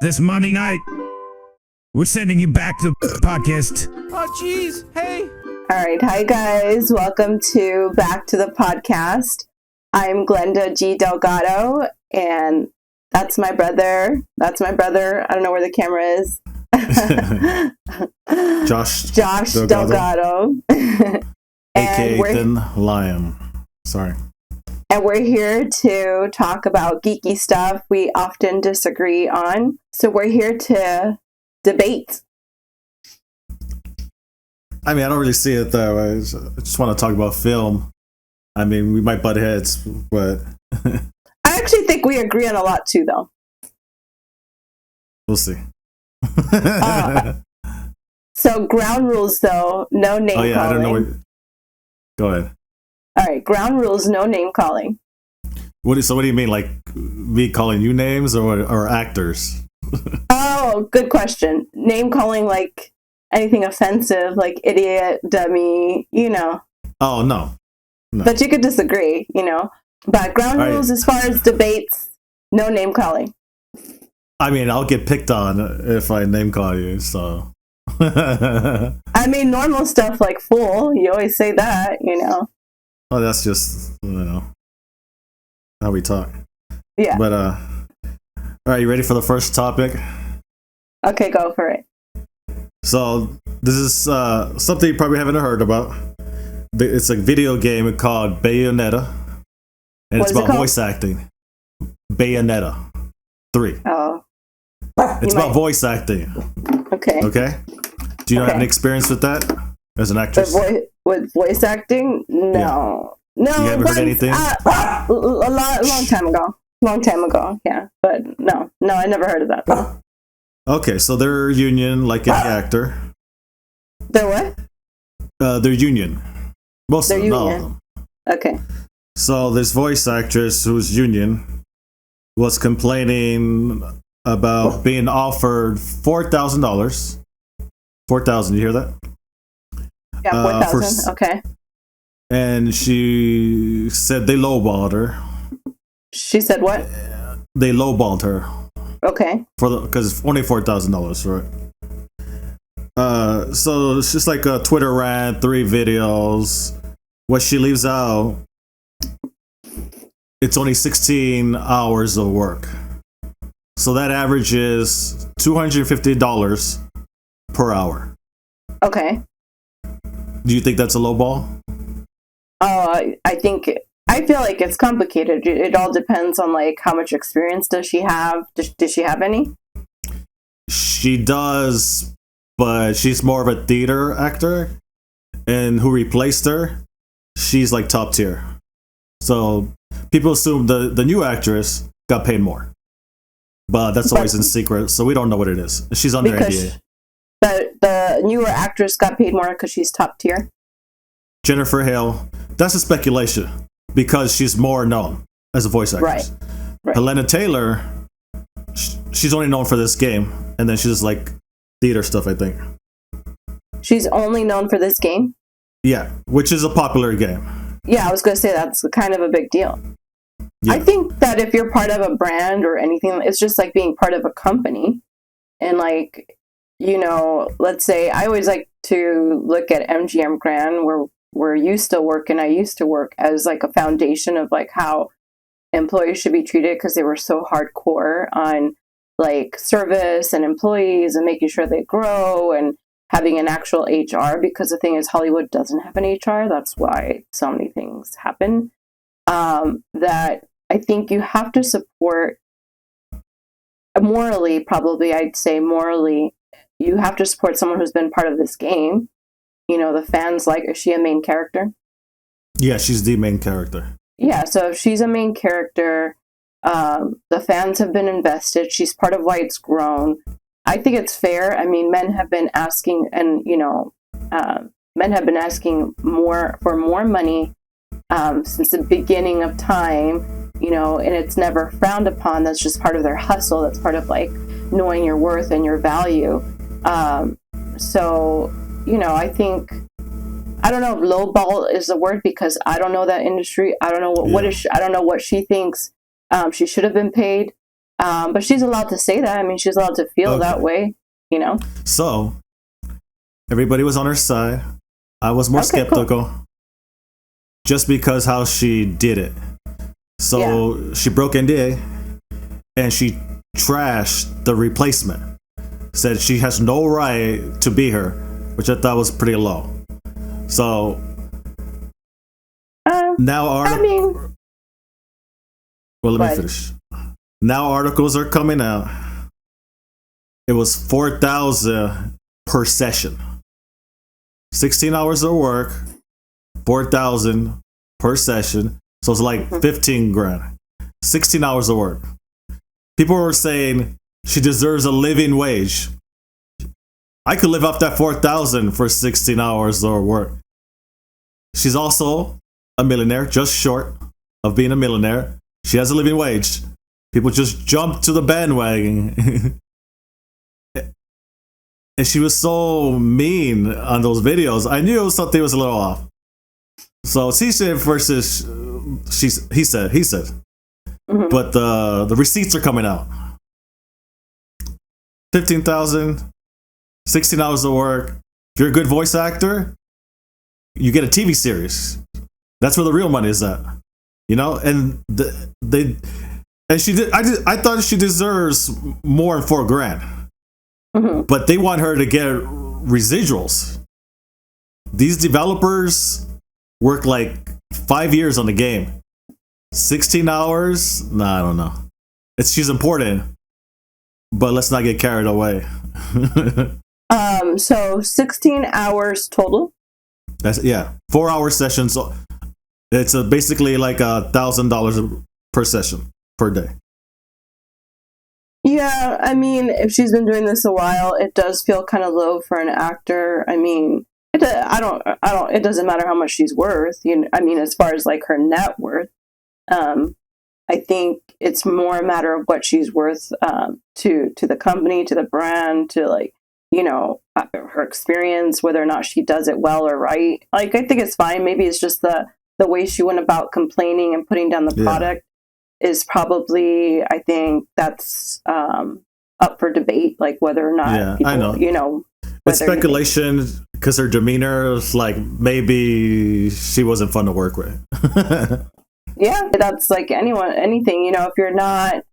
This Monday night, we're sending you back to the podcast. Oh, jeez. Hey. All right. Hi, guys. Welcome to Back to the Podcast. I'm Glenda Delgado, and that's my brother. I don't know where the camera is. Josh Delgado. A.K.A. Thin Lion. Sorry. And we're here to talk about geeky stuff we often disagree on. So we're here to debate. I mean, I don't really see it that way. I just want to talk about film. I mean, we might butt heads, but... I actually think we agree on a lot, too, though. We'll see. So, ground rules, though. No name calling. I don't know. Go ahead. All right, ground rules, no name calling. What do you mean, like me calling you names or actors? Oh, good question. Name calling, like anything offensive, like idiot, dummy, you know. Oh, no. But you could disagree, you know. But ground rules as far as debates, no name calling. I mean, I'll get picked on if I name call you, so. I mean, normal stuff like fool, you always say that, you know. Oh, that's just, how we talk. Yeah. But, all right, you ready for the first topic? Okay, go for it. So, this is something you probably haven't heard about. It's a video game called Bayonetta. And it's about voice acting. Bayonetta 3. Oh. It's about voice acting. Okay. Okay? Do you have any experience with that as an actress? With voice acting? No. Yeah. No. You haven't heard anything? A long time ago. Yeah. But no, I never heard of that. Okay, so they're union like any actor. They're what? They're union. Most of them, not all of them. Okay. So this voice actress who's union was complaining about being offered $4,000. $4,000, you hear that? Yeah, 4,000. Okay. And she said they lowballed her. She said what? They lowballed her. Okay. Because it's only $4,000, right? So it's just like a Twitter rant, 3 videos. What she leaves out, it's only 16 hours of work. So that averages $250 per hour. Okay. Do you think that's a low ball? I feel like it's complicated. It all depends on like how much experience does she have? Does she have any? She does, but she's more of a theater actor, and who replaced her, she's like top tier. So people assume the new actress got paid more, but that's always in secret, so we don't know what it is. She's under NDA. The newer actress got paid more because she's top tier? Jennifer Hale, that's a speculation because she's more known as a voice actress. Right. Helena Taylor, she's only known for this game, and then she's like theater stuff, I think. She's only known for this game? Yeah, which is a popular game. Yeah, I was going to say that's kind of a big deal. Yeah. I think that if you're part of a brand or anything, it's just like being part of a company. And like, you know, let's say I always like to look at MGM Grand where you still work and I used to work as like a foundation of like how employees should be treated because they were so hardcore on like service and employees and making sure they grow and having an actual HR, because the thing is Hollywood doesn't have an HR. That's why so many things happen. That I think you have to support morally, probably I'd say morally, you have to support someone who's been part of this game. You know, the fans like, is she a main character? Yeah, she's the main character. Yeah, so if she's a main character, the fans have been invested. She's part of why it's grown. I think it's fair. I mean, men have been asking, and men have been asking for more money since the beginning of time. You know, and it's never frowned upon. That's just part of their hustle. That's part of like knowing your worth and your value. So, you know, I think, I don't know if lowball is the word because I don't know that industry. I don't know I don't know what she thinks she should have been paid. But she's allowed to say that. I mean, she's allowed to feel that way, you know? So, everybody was on her side. I was more skeptical. Cool. Just because how she did it. So, she broke NDA and she trashed the replacement. Said she has no right to be her, which I thought was pretty low. So, now well, let me finish. Now articles are coming out. It was 4,000 per session. 16 hours of work, 4,000 per session. So it's like 15 grand. 16 hours of work. People were saying she deserves a living wage. I could live off that 4,000 for 16 hours of work. She's also a millionaire, just short of being a millionaire. She has a living wage. People just jumped to the bandwagon. And she was so mean on those videos. I knew something was a little off. So she said versus he said. Mm-hmm. But the receipts are coming out. 15,000, 16 hours of work. If you're a good voice actor, you get a TV series. That's where the real money is at. You know, and she did. I thought she deserves more than $4 grand. Mm-hmm. But they want her to get residuals. These developers work like 5 years on the game. 16 hours? Nah, I don't know. She's important, but let's not get carried away. So 16 hours total? That's 4-hour sessions. It's basically like $1,000 per session per day. Yeah, I mean, if she's been doing this a while, it does feel kind of low for an actor. I mean, it doesn't matter how much she's worth. I mean, as far as like her net worth, I think it's more a matter of what she's worth to the company, to the brand, to like, you know, her experience, whether or not she does it well or right. Like, I think it's fine. Maybe it's just the way she went about complaining and putting down the product is probably, I think that's up for debate, like whether or not people, I know. You know, it's speculation because her demeanor is like maybe she wasn't fun to work with. Yeah, that's like anything, you know, if you're not,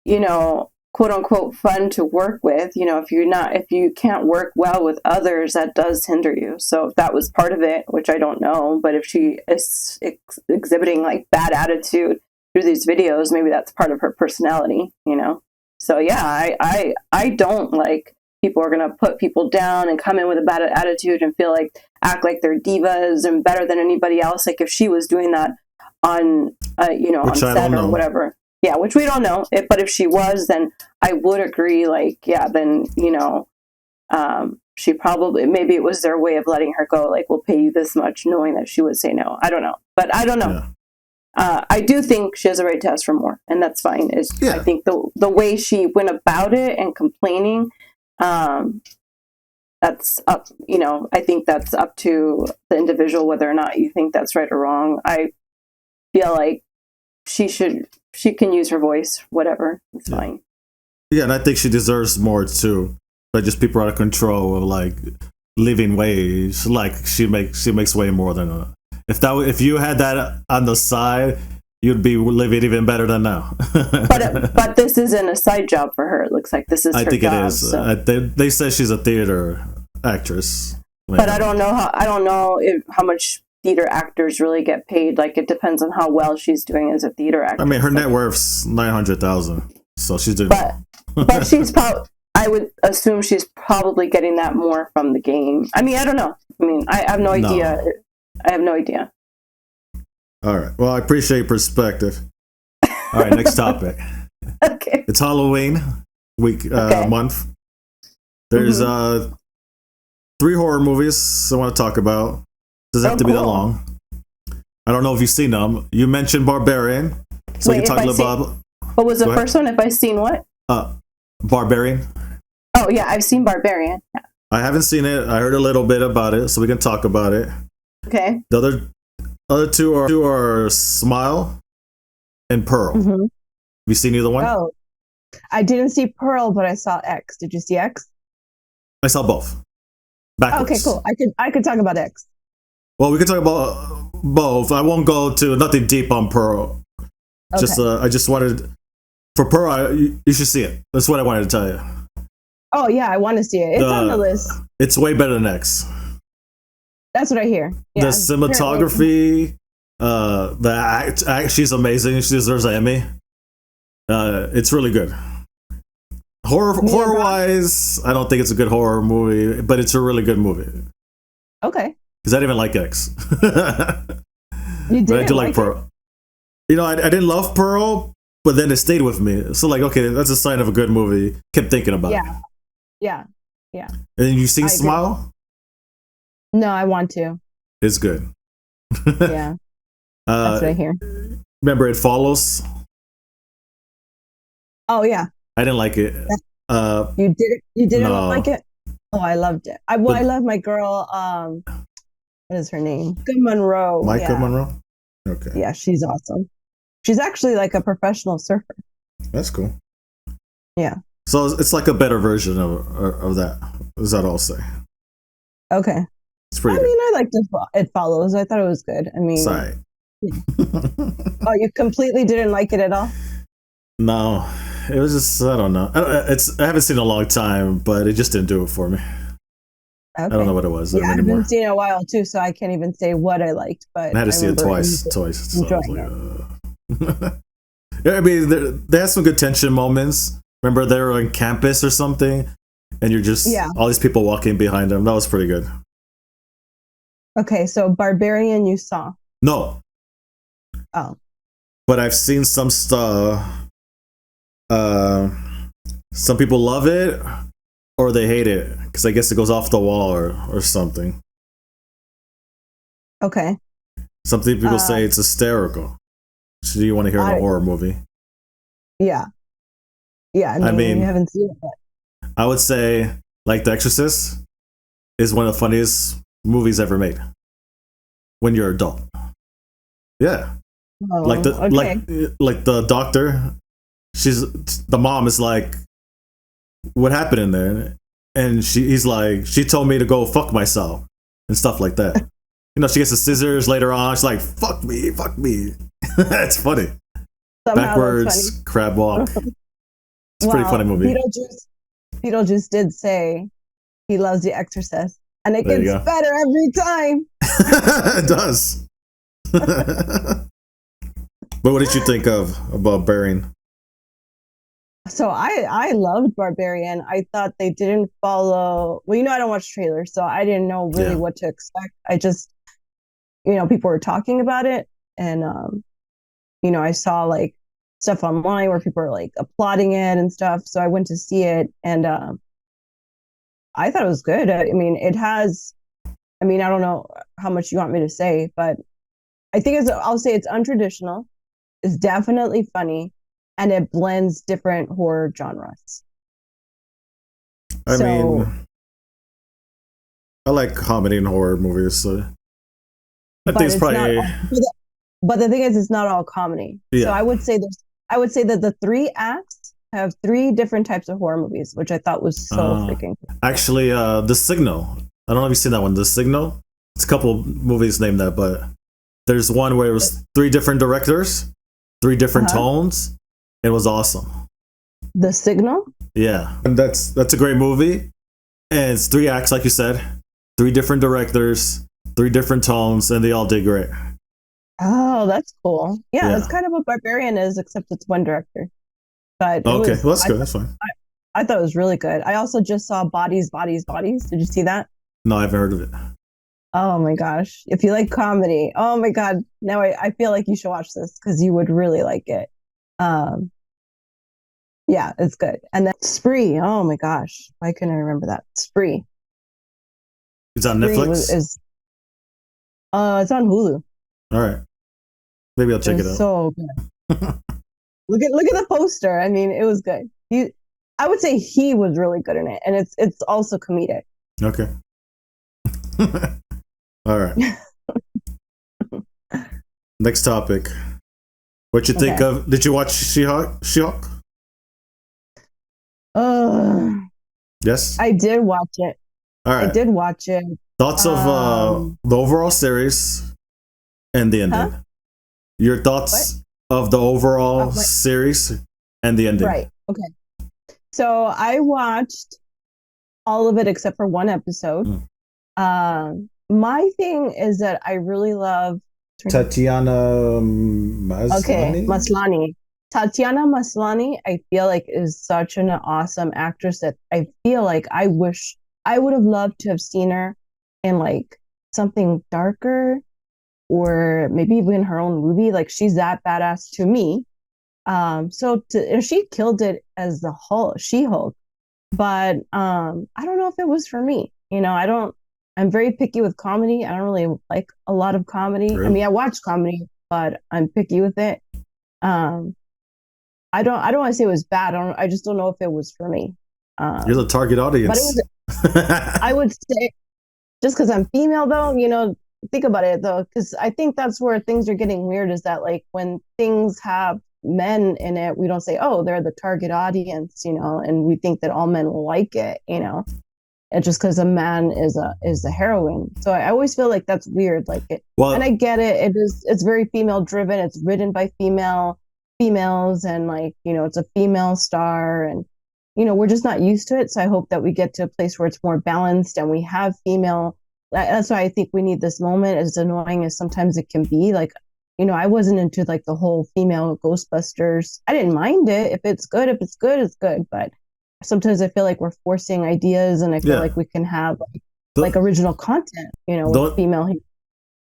you know, quote unquote fun to work with, you know, if you can't work well with others, that does hinder you. So if that was part of it, which I don't know, but if she is exhibiting like bad attitude through these videos, maybe that's part of her personality, you know? So yeah, I don't like people are going to put people down and come in with a bad attitude and act like they're divas and better than anybody else. Like if she was doing that on, you know, which on set or whatever. Yeah, which we don't know. But if she was, then I would agree, like, yeah, then, you know, she probably, maybe it was their way of letting her go, like, we'll pay you this much, knowing that she would say no. I don't know. But I don't know. Yeah. I do think she has a right to ask for more, and that's fine. I think the way she went about it and complaining, that's up, you know, I think that's up to the individual whether or not you think that's right or wrong. I feel like she can use her voice, whatever. It's fine. Yeah, and I think she deserves more too. Like just people out of control of like living wage. Like she makes way more than if you had that on the side, you'd be living even better than now. but this isn't a side job for her. It looks like this is her job. It is. So. They say she's a theater actress. But I don't know how much theater actors really get paid. Like it depends on how well she's doing as a theater actor. I mean, her net worth's $900,000, so she's doing. But she's probably. I would assume she's probably getting that more from the game. I mean, I don't know. I mean, I have no idea. I have no idea. All right. Well, I appreciate your perspective. All right, next topic. Okay. It's Halloween week month. There's 3 horror movies I want to talk about. Doesn't have to be that long. I don't know if you've seen them. You mentioned Barbarian, so you can talk about. What was the first one? If I've seen what? Barbarian. Oh yeah, I've seen Barbarian. Yeah. I haven't seen it. I heard a little bit about it, so we can talk about it. Okay. The other two are Smile and Pearl. Mm-hmm. Have you seen either one? Oh, I didn't see Pearl, but I saw X. Did you see X? I saw both. Backwards. Okay, cool. I could talk about X. Well, we can talk about both. I won't go to nothing deep on Pearl. Okay. I just wanted for Pearl. You should see it. That's what I wanted to tell you. Oh yeah, I want to see it. It's on the list. It's way better than X. That's what I hear. Yeah, the cinematography, the act, she's amazing. She deserves an Emmy. It's really good. Horror wise, I don't think it's a good horror movie, but it's a really good movie. Okay. Because I didn't even like X. You did. But I do like Pearl. You know, I didn't love Pearl, but then it stayed with me. So like, okay, that's a sign of a good movie. Kept thinking about it. Yeah. And then you seen Smile? No, I want to. It's good. Yeah. That's what I hear. Remember It Follows? Oh yeah. I didn't like it. You didn't like it? Oh, I loved it. I love my girl. What is her name? Good Monroe. Micah Monroe? Okay. Yeah, she's awesome. She's actually like a professional surfer. That's cool. Yeah. So it's like a better version of that. Is that all I'll say? Okay. It's pretty. I mean, I liked It Follows. I thought it was good. I mean, sorry. Oh, you completely didn't like it at all? No, it was just I don't know. I haven't seen it in a long time, but it just didn't do it for me. Okay. I don't know what it was. Yeah, I haven't seen it in a while too, so I can't even say what I liked. But I had to see it twice. So I was like, yeah, I mean, they had some good tension moments. Remember, they were on campus or something, and you're just all these people walking behind them. That was pretty good. Okay, so Barbarian, you saw? No. Oh. But I've seen some stuff. Some people love it, or they hate it because I guess it goes off the wall or something. Okay. Some people say it's hysterical. So do you want to hear a horror movie? Yeah. Yeah, I mean, you haven't seen it yet. I would say, like The Exorcist is one of the funniest movies ever made. When you're an adult. Yeah. Oh, like the doctor, the mom is like, what happened in there? And he's like, she told me to go fuck myself and stuff like that. You know, she gets the scissors later on. She's like, fuck me. It's funny. Somehow backwards funny. Crab walk. It's a pretty funny movie. Beetlejuice did say he loves The Exorcist, and it gets better every time. It does. But what did you think of Barbarian? So I loved Barbarian. I thought they didn't follow. Well, you know, I don't watch trailers, so I didn't know really what to expect. I just, people were talking about it, and I saw like stuff online where people were like applauding it and stuff. So I went to see it, and I thought it was good. I mean, it has. I mean, I don't know how much you want me to say, but I think I'll say it's untraditional. It's definitely funny, and it blends different horror genres. I mean, I like comedy and horror movies, so I think it's probably. But the thing is, it's not all comedy. Yeah. So I would say that the 3 acts have 3 different types of horror movies, which I thought was so freaking cool. Actually, The Signal. I don't know if you've seen that one. The Signal. It's a couple movies named that, but there's one where it was 3 different directors, 3 different tones. It was awesome. The Signal? Yeah. And that's a great movie. And it's 3 acts, like you said. 3 different directors, 3 different tones, and they all did great. Oh, that's cool. Yeah, that's kind of what Barbarian is, except it's one director. But well, that's good. That's fine. I thought it was really good. I also just saw Bodies, Bodies, Bodies. Did you see that? No, I haven't heard of it. Oh my gosh. If you like comedy, oh my God. Now I feel like you should watch this because you would really like it. Yeah, it's good. And then Spree. Oh my gosh. Why couldn't I remember that? Spree. It's on Netflix? It's on Hulu. All right. Maybe I'll check it out. So good. Look at the poster. I mean, it was good. I would say he was really good in it, and it's also comedic. Okay. All right. Next topic. What you think of? Did you watch She-Hulk? Uh, Yes. I did watch it. All right. I did watch it. Thoughts of the overall series and the ending. Huh? Your thoughts of the overall series and the ending. Right. Okay. So I watched all of it except for one episode. My thing is that I really love Tatiana Maslany. Okay, Maslany. Tatiana Maslany, I feel like is such an awesome actress that I feel like I wish I would have loved to have seen her in like something darker or maybe even her own movie. Like she's that badass to me. She killed it as the She-Hulk, but I don't know if it was for me. I'm very picky with comedy. I don't really like a lot of comedy. Really? I mean, I watch comedy, but I'm picky with it. I don't want to say it was bad. I just don't know if it was for me. You're the target audience. But I would say, just because I'm female though, think about it though, because I think that's where things are getting weird, is that like when things have men in it, we don't say, oh, they're the target audience, and we think that all men will like it, and just because a man is the heroine. So I always feel like that's weird. Like it, well, and I get it. It's very female driven. It's written by females, and like, it's a female star, and we're just not used to it. So I hope that we get to a place where it's more balanced and we have female. That's why I think we need this moment, as annoying as sometimes it can be. Like, I wasn't into like the whole female Ghostbusters. I didn't mind it. If it's good, it's good. But sometimes I feel like we're forcing ideas, and I feel like we can have like original content, with female.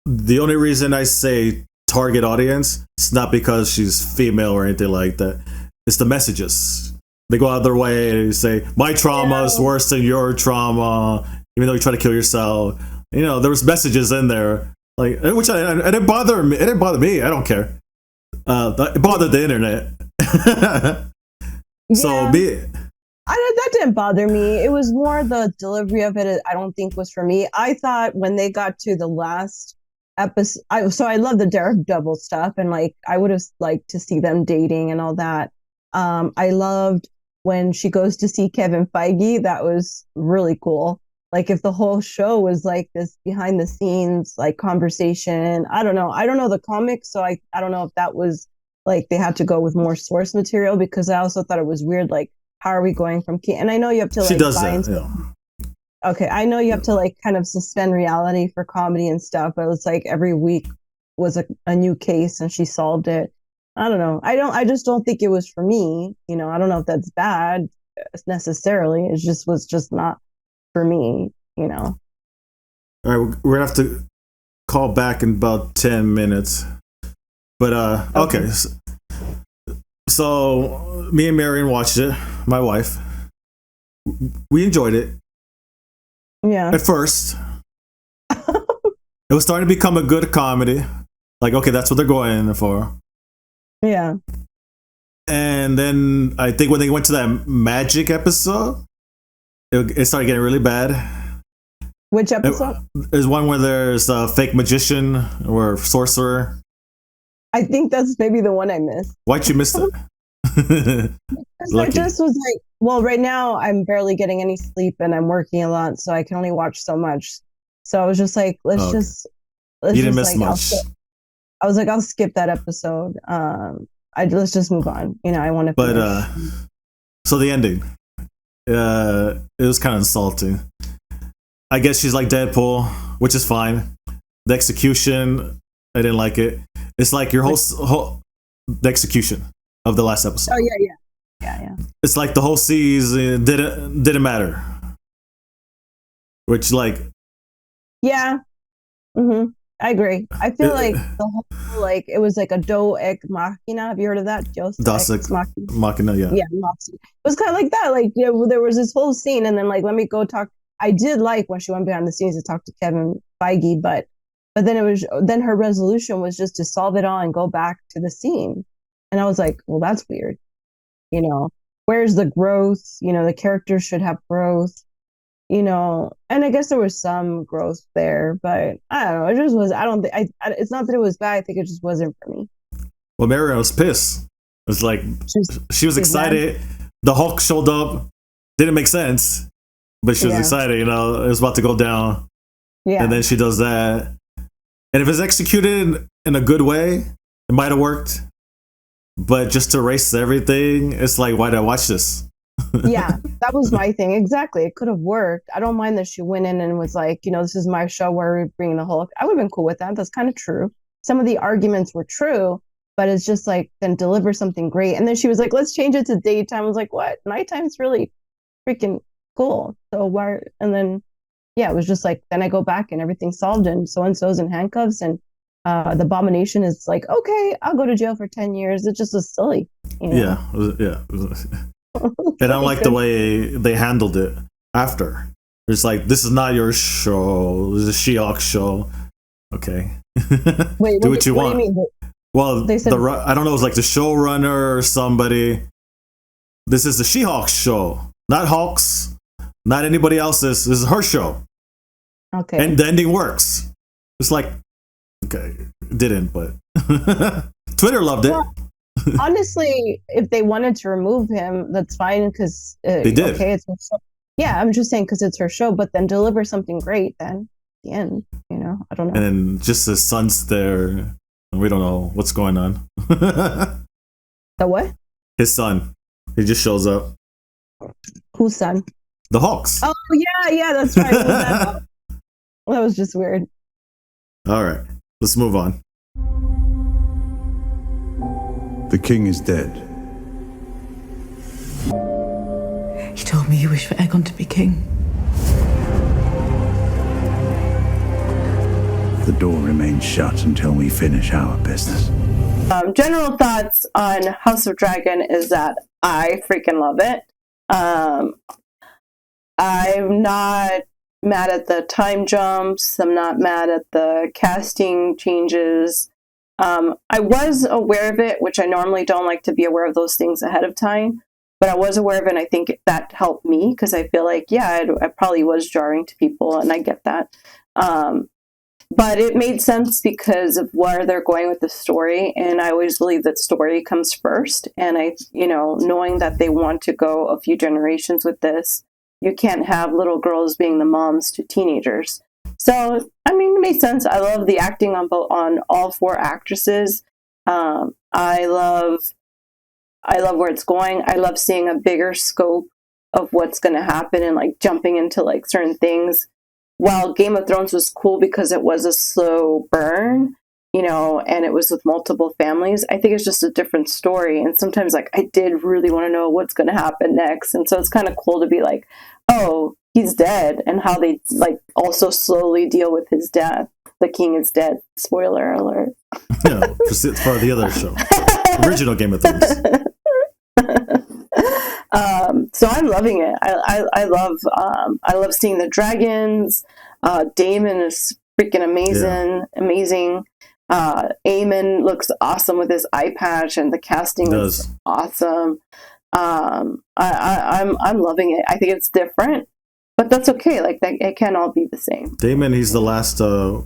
The only reason I say target audience, it's not because she's female or anything like that. It's the messages. They go out of their way and say, my trauma is worse than your trauma, even though you try to kill yourself. There was messages in there, like, which it didn't bother me. It didn't bother me. I don't care. It bothered the internet. So that didn't bother me. It was more the delivery of it. I don't think was for me. I thought when they got to the last episode, I love the Daredevil stuff, and like I would have liked to see them dating and all that. I loved when she goes to see Kevin Feige. That was really cool. Like if the whole show was like this behind the scenes like conversation. I don't know the comics, so I don't know if that was like they had to go with more source material, because I also thought it was weird, like how are we going from and I know you have to like she does that, yeah. Okay, I know you have to like kind of suspend reality for comedy and stuff, but it's like every week was a new case and she solved it. I don't know. I just don't think it was for me. I don't know if that's bad necessarily. It was just not for me, All right, we're gonna have to call back in about 10 minutes. But okay. So me and Marion watched it, my wife. We enjoyed it. Yeah. At first. It was starting to become a good comedy. Like, okay, that's what they're going in for. Yeah. And then I think when they went to that magic episode, it started getting really bad. Which episode? There's one where there's a fake magician or sorcerer. I think that's maybe the one I missed. Why'd you miss that? I just was like, well, right now I'm barely getting any sleep and I'm working a lot, so I can only watch so much. So I was just like, let's just you didn't miss much. I was like, I'll skip that episode. Let's just move on. I want to. But so the ending, it was kind of insulting. I guess she's like Deadpool, which is fine. The execution, I didn't like it. It's like your the execution of the last episode. Oh yeah. It's like the whole season didn't matter. Which like. Yeah. Mm-hmm. I agree. I feel like the whole like it was like a Deus Ex Machina. Have you heard of that? Deus Ex Machina, yeah. Yeah, it was kind of like that. Like there was this whole scene, and then like let me go talk. I did like when she went behind the scenes to talk to Kevin Feige, but then her resolution was just to solve it all and go back to the scene, and I was like, well, that's weird. Where's the growth? The characters should have growth. And I guess there was some growth there, but I don't know. It just was. I don't think. It's not that it was bad. I think it just wasn't for me. Well, Marion was pissed. It was like she was excited. the Hulk showed up. Didn't make sense, but she was excited. You know, it was about to go down. Yeah. And then she does that. And if it's executed in a good way, it might have worked. But just to erase everything, it's like, why did I watch this? Yeah, that was my thing. Exactly. It could have worked. I don't mind that she went in and was like, you know, this is my show where we're bringing the Hulk. I would have been cool with that. That's kind of true. Some of the arguments were true, but it's just like, then deliver something great. And then she was like, let's change it to daytime. I was like, what? Nighttime's really freaking cool. So why? And then, yeah, it was just like, then I go back and everything's solved and so-and-so's in handcuffs and the Abomination is like, okay, I'll go to jail for 10 years. It just was silly. You know? Yeah. And I like the way they handled it after. It's like, this is not your show. This is a She-Hulk show. Okay. Wait, do what you want. Do you mean? Well, they said, I don't know, it was like the showrunner or somebody. This is the She-Hulk show. Not Hulk's. Not anybody else's. This is her show. Okay. And the ending works. It's like, okay, it didn't, but Twitter loved it. Well, honestly, if they wanted to remove him, that's fine because they did. Okay, it's her show. Yeah, I'm just saying because it's her show, but then deliver something great then. The end, you know, I don't know. And then just his son's there, and we don't know what's going on. The what? His son. He just shows up. Whose son? The Hulk's. Oh yeah, that's right. That was just weird. All right, let's move on. The king is dead. He told me you wish for Aegon to be king. The door remains shut until we finish our business. General thoughts on House of Dragon is that I freaking love it. I'm not mad at the time jumps. I'm not mad at the casting changes. I was aware of it, which I normally don't like to be aware of those things ahead of time, but I was aware of it, and I think that helped me because I feel like, yeah, it probably was jarring to people, and I get that. But it made sense because of where they're going with the story, and I always believe that story comes first, and knowing that they want to go a few generations with this, you can't have little girls being the moms to teenagers. So, I mean, it made sense. I love the acting on all four actresses. I love where it's going. I love seeing a bigger scope of what's going to happen and like jumping into like certain things. While Game of Thrones was cool because it was a slow burn, and it was with multiple families, I think it's just a different story. And sometimes like I did really want to know what's going to happen next. And so it's kind of cool to be like, oh, he's dead, and how they like also slowly deal with his death. The king is dead. Spoiler alert. Yeah, for the other show, original Game of Thrones. So I'm loving it. I love seeing the dragons. Damon is freaking amazing. Eamon looks awesome with his eye patch, and the casting is awesome. I'm loving it. I think it's different, but that's okay. Like it can't all be the same. Damon, he's the last.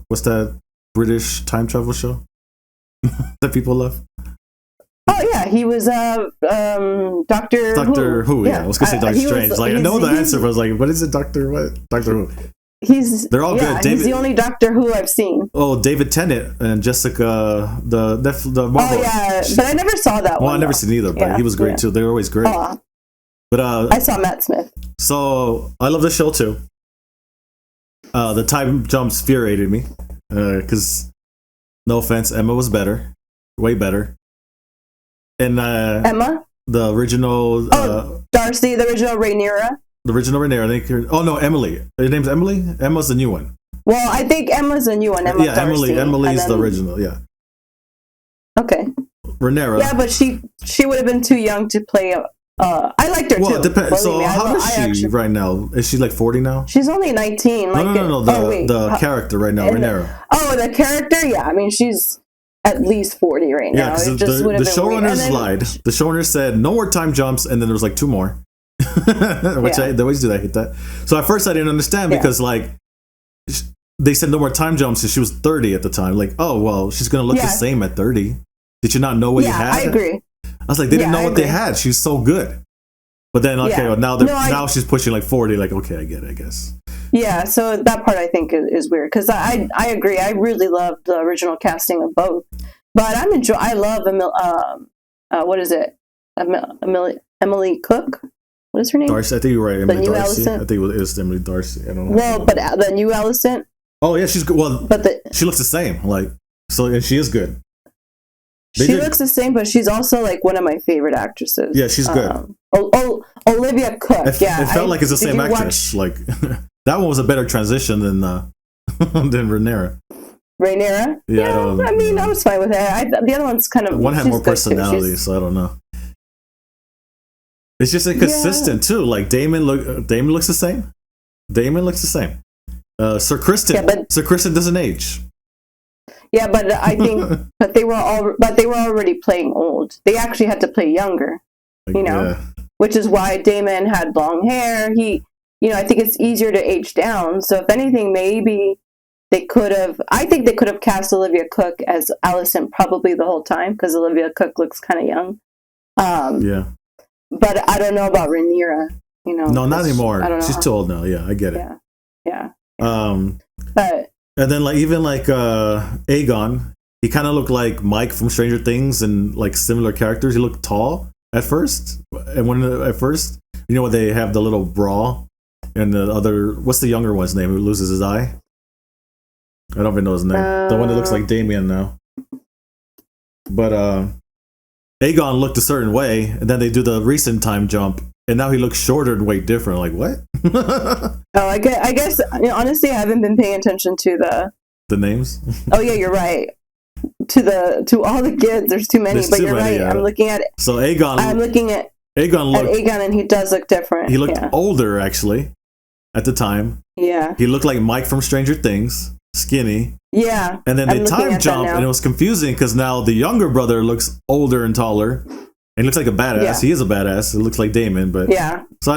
What's that British time travel show that people love? Oh yeah, he was Doctor Who. Yeah, I was gonna say Doctor Strange. I know the answer, but I was like, what is it, Doctor Who? They're all good. He's the only Doctor Who I've seen. Oh, David Tennant and Jessica, the Marvel. Oh yeah, but I never saw that one. Well, I never seen either, but he was great too. They were always great. But I saw Matt Smith. So I love the show too. The time jumps infuriated me because, no offense, Emma was better, way better. And Emma, the original. Darcy, the original Rhaenyra. The original Rhaenyra. I think. Oh no, Emily. Her name's Emily. Emma's the new one. Well, I think Emma's the new one. Darcy, Emily's the original. Yeah. Okay. Rhaenyra. Yeah, but she would have been too young to play. I liked her too. Well, it depends. So how old is she right now? Is she like 40 now? She's only 19. No. The character right now, Rhaenyra. Oh, the character. Yeah, I mean she's at least 40 right now. Yeah, because the showrunners lied. The showrunner said no more time jumps, and then there was like 2 more. Which they always do. I hate that. So at first I didn't understand because like they said no more time jumps, and she was 30 at the time. Like, oh well, she's gonna look the same at 30. Did you not know what you had? I agree. I was like, they didn't know what they had. She's so good. But then Yeah. now she's pushing like 40. Like, okay, I get it, I guess. Yeah, so that part I think is weird because I agree. I really love the original casting of both, but I love what is it? Emily Cook. What is her name? Darcy. I think you're right. Emily new Darcy. Alicent? I think it was Emily Darcy. I don't know. Well, but the new Alicent. Oh yeah, she's good. Well, But she looks the same. Like so, and she is good. she looks the same, but she's also like one of my favorite actresses. Yeah, she's good. Olivia Cook. It felt like it's the same actress. Like that one was a better transition than than Rhaenyra. Rhaenyra? Yeah, I mean, I was fine with it. The other one's kind of... One had more personality, so I don't know. It's just inconsistent, too. Like, Damon looks the same. Damon looks the same. Sir Kristen doesn't age. Yeah, but I think... but they were already playing old. They actually had to play younger, you know? Yeah. Which is why Damon had long hair. I think it's easier to age down. So if anything, maybe... I think they could have cast Olivia Cook as Alicent probably the whole time because Olivia Cook looks kind of young. Yeah. But I don't know about Rhaenyra, No, not anymore. She's too old now. Yeah, I get it. Yeah. But and then even Aegon, he kind of looked like Mike from Stranger Things and like similar characters. He looked tall at first, and when they have the little brawl and the other, what's the younger one's name who loses his eye? I don't even know his name. The one that looks like Damien now. But Aegon looked a certain way, and then they do the recent time jump, and now he looks shorter and way different. Like, what? I guess honestly, I haven't been paying attention to the names. Oh yeah, you're right. To all the kids, there's too many. But you're right. Yeah. I'm looking at it. So Aegon. I'm looking at Aegon, and he does look different. He looked older actually at the time. Yeah. He looked like Mike from Stranger Things. Skinny. Yeah. And then they time jump, and it was confusing because now the younger brother looks older and taller. And he looks like a badass. Yeah. He is a badass. It looks like Damon, but yeah. So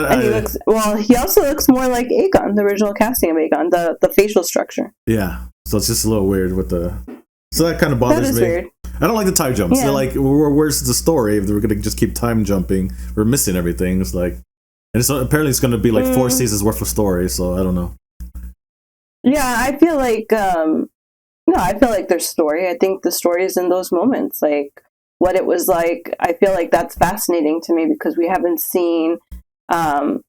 he also looks more like Aegon, the original casting of Aegon, the facial structure. Yeah. So it's just a little weird with so that kind of bothers me. Weird. I don't like the time jumps. Yeah. They're like, where's the story? If we're gonna just keep time jumping, we're missing everything. It's like, and apparently it's gonna be like 4 seasons worth of story. So I don't know. Yeah, I feel like I feel like there's story. I think the story is in those moments, like what it was like. I feel like that's fascinating to me because we haven't seen a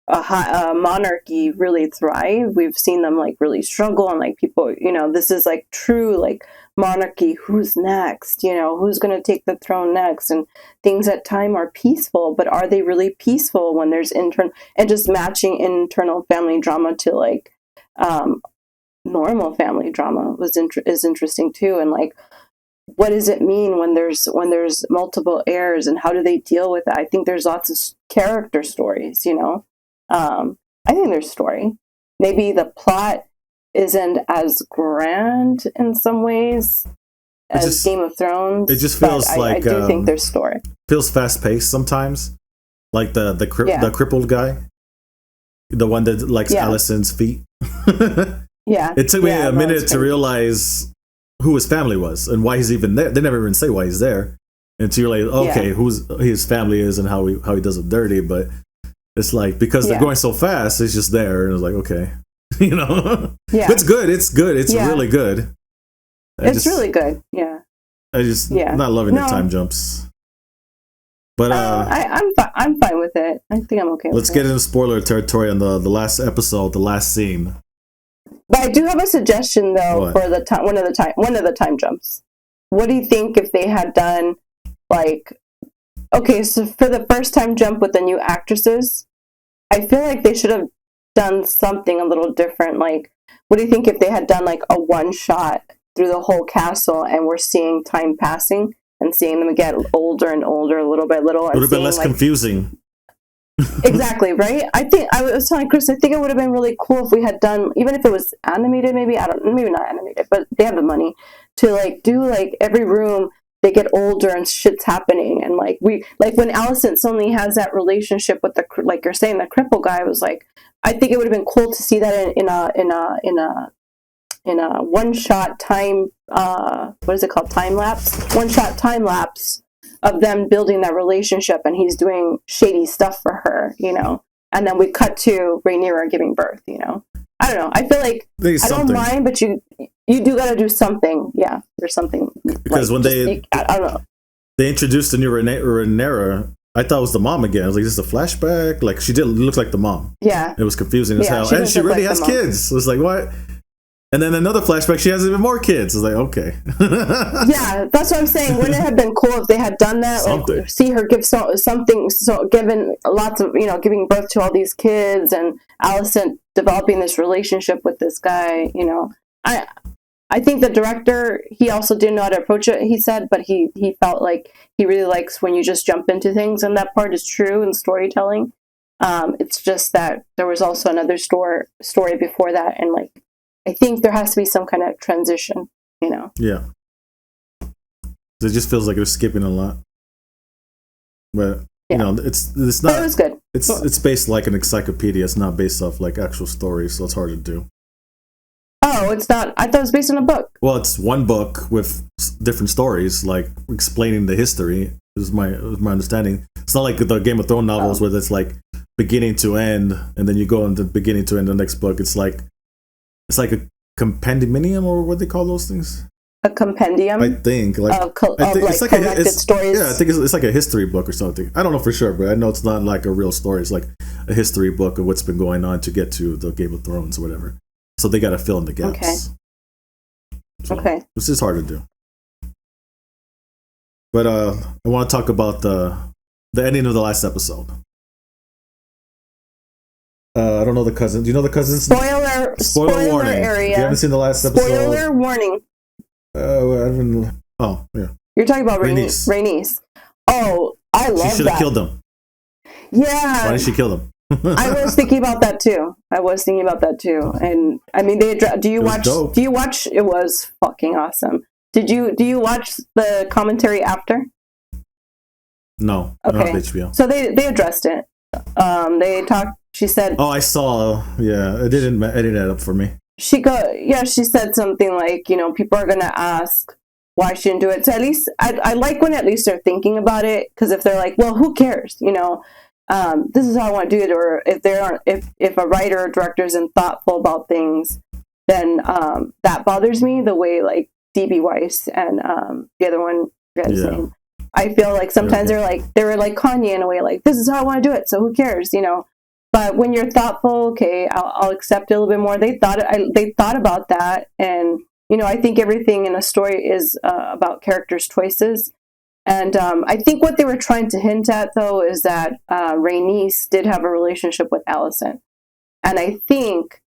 monarchy really thrive. We've seen them like really struggle and like people, this is like true like monarchy. Who's next? Who's going to take the throne next? And things at time are peaceful, but are they really peaceful when there's internal and just matching internal family drama to like normal family drama is interesting too, and like what does it mean when there's multiple heirs and how do they deal with it? I think there's lots of character stories. I think there's story. Maybe the plot isn't as grand in some ways as Game of Thrones. It just feels like I do think there's story. Feels fast paced sometimes, like the crippled guy. The one that likes Alicent's feet. Yeah. It took me a minute to realize who his family was and why he's even there. They never even say why he's there until you're like, okay, who's his family is and how he does it dirty. But it's like because they're going so fast, it's just there, and it's like okay, Yeah. It's good. It's good. It's really good. It's really good. Yeah. I just not loving the time jumps. But I'm fine with it. I think I'm okay. Let's get into spoiler territory on the last episode, the last scene. But I do have a suggestion though for one of the time jumps. What do you think if they had done so for the first time jump with the new actresses, I feel like they should have done something a little different. Like, what do you think if they had done like a one shot through the whole castle and we're seeing time passing? And seeing them get older and older, little by little. It would have been less confusing. Exactly, right? I was telling Chris, I think it would have been really cool if we had done, even if it was animated, maybe not animated, but they have the money to do every room, they get older and shit's happening. And when Alicent suddenly has that relationship with like you're saying, the cripple guy, was like, I think it would have been cool to see that in a one-shot time, what is it called? Time lapse? One-shot time lapse of them building that relationship, and he's doing shady stuff for her, and then we cut to Rhaenyra giving birth, I don't know. I feel like I don't mind, but you do got to do something. Yeah, there's something. Because when I don't know. They introduced the new Rhaenyra, I thought it was the mom again. I was like, is this a flashback? Like, she didn't look like the mom. Yeah. It was confusing as hell. And she already has kids. It was like, what? And then another flashback, she has even more kids. I was like, okay. Yeah, that's what I'm saying. Wouldn't it have been cool if they had done that? Something. Like, see her give something, given lots of, giving birth to all these kids, and Alicent developing this relationship with this guy, I think the director, he also didn't know how to approach it, he said, but he felt like he really likes when you just jump into things, and that part is true in storytelling. It's just that there was also another story before that, and like, I think there has to be some kind of transition, Yeah. It just feels like they're skipping a lot. But, it's not... But it was good. It's based like an encyclopedia. It's not based off like actual stories, so it's hard to do. Oh, it's not. I thought it was based on a book. Well, it's one book with different stories, like explaining the history. Is my understanding. It's not like the Game of Thrones novels where it's like beginning to end, and then you go into beginning to end the next book. It's like a compendium, or what they call those things. A compendium. I think like it's like connected stories. Yeah, I think it's like a history book or something. I don't know for sure, but I know it's not like a real story. It's like a history book of what's been going on to get to the Game of Thrones or whatever. So they got to fill in the gaps. Okay. So this is hard to do. But I want to talk about the ending of the last episode. I don't know the cousin. Do you know the cousins? Spoiler warning. Area. If you haven't seen the last episode. Spoiler warning. Yeah. You're talking about Rhaenys. Oh, I love that. She should have killed them. Yeah. Why did she kill them? I was thinking about that too. And I mean, do you watch? It was fucking awesome. Do you watch the commentary after? No. Okay. I don't have HBO. So they addressed it. They talked. She said. Oh, I saw. Yeah, it didn't add up for me. She said something like, people are gonna ask why she didn't do it. So at least I like when at least they're thinking about it, because if they're like, well, who cares? This is how I want to do it, or if a writer or director isn't thoughtful about things, then that bothers me. The way like D.B. Weiss and the other one, name. I feel like sometimes they were like Kanye in a way, like, this is how I want to do it, so who cares, But when you're thoughtful, okay, I'll accept it a little bit more. They thought about that, and I think everything in a story is about characters' choices. And I think what they were trying to hint at, though, is that Rhaenys did have a relationship with Alicent, and I think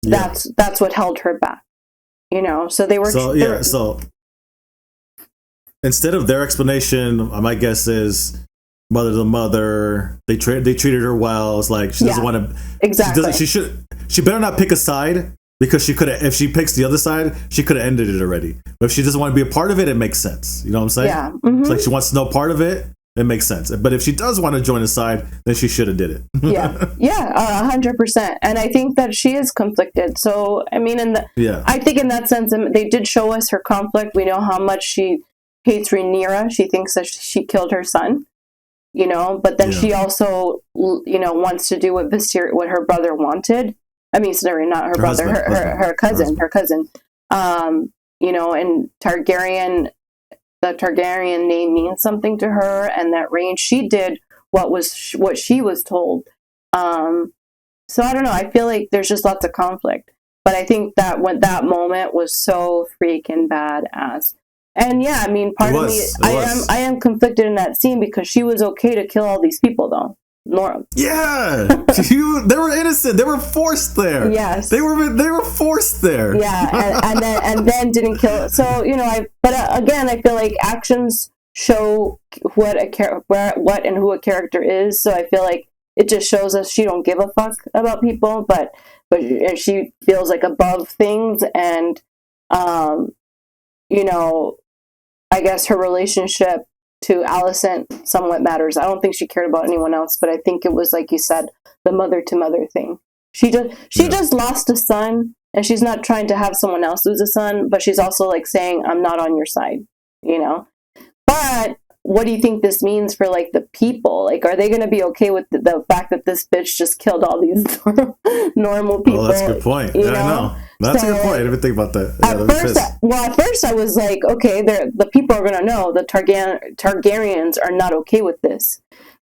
that's what held her back. So they were. So instead of their explanation, my guess is mother to mother. They treated her well. It's like she doesn't want to. Exactly. She better not pick a side. Because she could have, if she picks the other side, she could have ended it already. But if she doesn't want to be a part of it, it makes sense. You know what I'm saying? Yeah. Mm-hmm. It's like she wants no part of it. It makes sense. But if she does want to join a side, then she should have did it. Yeah, 100%. And I think that she is conflicted. So I mean, I think in that sense, they did show us her conflict. We know how much she hates Rhaenyra. She thinks that she killed her son. But then she also, wants to do what her brother wanted. I mean, sorry, not her brother, her cousin. And Targaryen, the Targaryen name means something to her, and that Rhaenys, she did what she was told. So I don't know. I feel like there's just lots of conflict, but I think that that moment was so freaking badass. And yeah, I mean, part of me, I am conflicted in that scene, because she was okay to kill all these people, though. Nora. Yeah, they were innocent. They were forced there. Yes, they were forced there. Yeah, and then didn't kill. So again, I feel like actions show what and who a character is. So I feel like it just shows us she don't give a fuck about people, but she feels like above things, and I guess her relationship to Alicent somewhat matters. I don't think she cared about anyone else, but I think it was, like you said, the mother to mother thing. She just lost a son, and she's not trying to have someone else lose a son, but she's also like saying, I'm not on your side, But what do you think this means for like the people? Like, are they going to be okay with the fact that this bitch just killed all these normal people? Oh, that's a good point. Yeah, I know. That's a good point. I didn't think about that. At first I was like, okay, the people are going to know the Targaryens are not okay with this.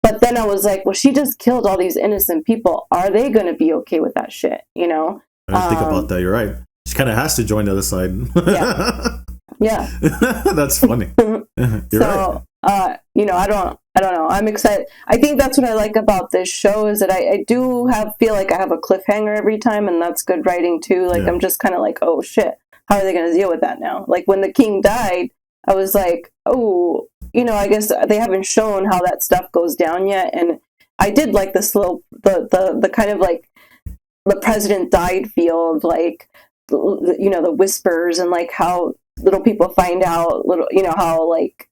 But then I was like, well, she just killed all these innocent people. Are they going to be okay with that shit? You know? I didn't think about that. You're right. She kind of has to join the other side. Yeah. That's funny. You're right. You know, I don't know. I'm excited. I think that's what I like about this show is that I do feel like I have a cliffhanger every time, and that's good writing too. Like, I'm just kind of like, oh shit, how are they going to deal with that now? Like when the king died, I was like, oh, you know, I guess they haven't shown how that stuff goes down yet. And I did like the kind of like the president died feel of like, you know, the whispers and like how little people find out you know, how like,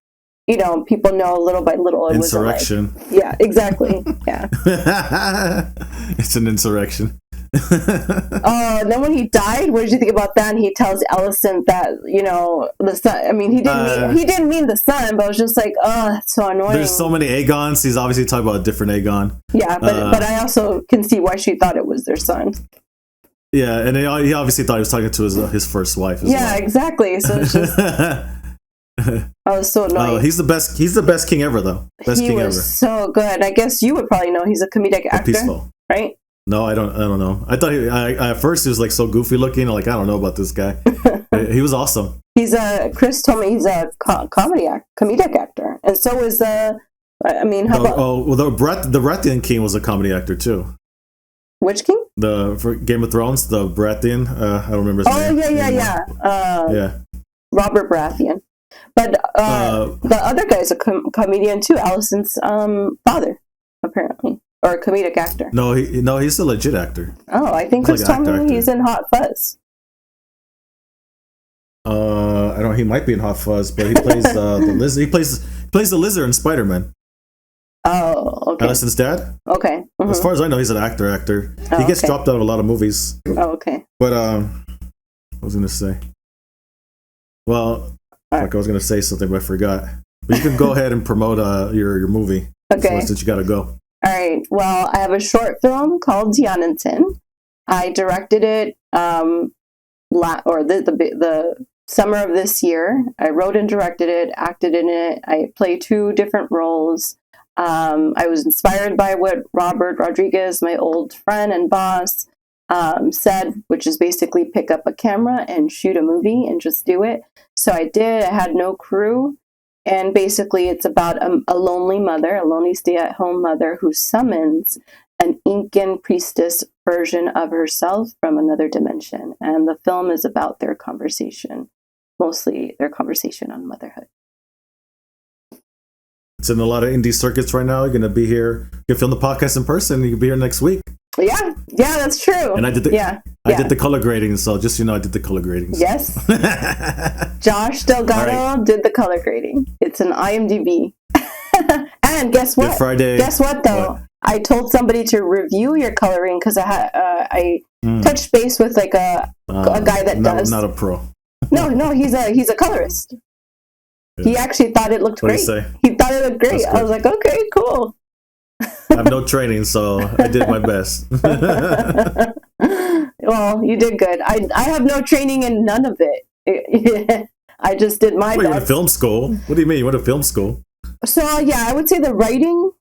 you know, people know little by little. Insurrection. Yeah, exactly. Yeah. It's an insurrection. And then when he died, what did you think about that? And he tells Alicent that, you know, the son. I mean, he didn't mean the son, but I was just like, oh, that's so annoying. There's so many Aegons. He's obviously talking about a different Aegon. Yeah, but I also can see why she thought it was their son. Yeah, and he obviously thought he was talking to his first wife. Yeah, exactly. So it's just. I was so annoyed. He's the best king ever, though. He was so good. I guess you would probably know he's a comedic actor, peaceful, right? No, I don't know. I thought at first he was like so goofy looking. Like, I don't know about this guy. He was awesome. Chris told me he's a comedic actor, and so is I mean, how about? Oh, well, the Baratheon king was a comedy actor too. Which king? For Game of Thrones, the Baratheon. I don't remember his name. Oh yeah. Robert Baratheon. But the other guy's a comedian too. Alicent's father, apparently, or a comedic actor. No, he's a legit actor. Oh, I think Chris told me he's in Hot Fuzz. I don't. He might be in Hot Fuzz, but he plays the lizard. He plays the lizard in Spider-Man. Oh, okay. Alicent's dad. Okay. Mm-hmm. As far as I know, he's an actor. He gets dropped out of a lot of movies. Oh, okay. But what was I gonna say? Well. Like I was going to say something, but I forgot. But you can go ahead and promote your movie. Okay. Since you got to go. All right. Well, I have a short film called Dianantin. I directed it the summer of this year. I wrote and directed it, acted in it. I play 2 different roles. I was inspired by what Robert Rodriguez, my old friend and boss, said, which is basically pick up a camera and shoot a movie and just do it. So I did. I had no crew. And basically it's about a lonely mother, a lonely stay-at-home mother who summons an Incan priestess version of herself from another dimension. And the film is about their conversation, mostly their conversation on motherhood. It's in a lot of indie circuits right now. You're going to be here. You can film the podcast in person. You can be here next week. Yeah, that's true. And I did the color grading, so just I did the color grading. Yes. Josh Delgado did the color grading. It's an IMDb. And guess what? Good Friday. Guess what though? What? I told somebody to review your coloring because I touched base with like a guy that does. Not a pro. No, he's a colorist. Yeah. He actually thought it looked great. He thought it looked great. I was like, okay, cool. I have no training, so I did my best. Well, you did good. I have no training in none of it. I just did my best. You went to film school. What do you mean? You went to film school? So, yeah, I would say the writing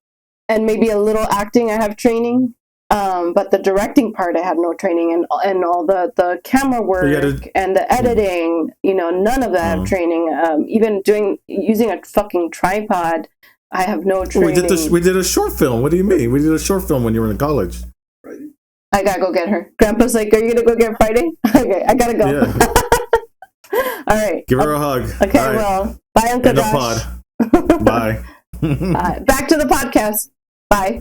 and maybe a little acting I have training. But the directing part I had no training in, and all the camera work and the editing, none of that I have training. Even using a fucking tripod, I have no training. We did a short film. What do you mean? We did a short film when you were in college. I gotta go get her. Grandpa's like, are you gonna go get Friday? Okay, I gotta go. Yeah. All right. Give her a hug. Okay, right. Well, bye, Uncle Josh. Bye. Back to the podcast. Bye.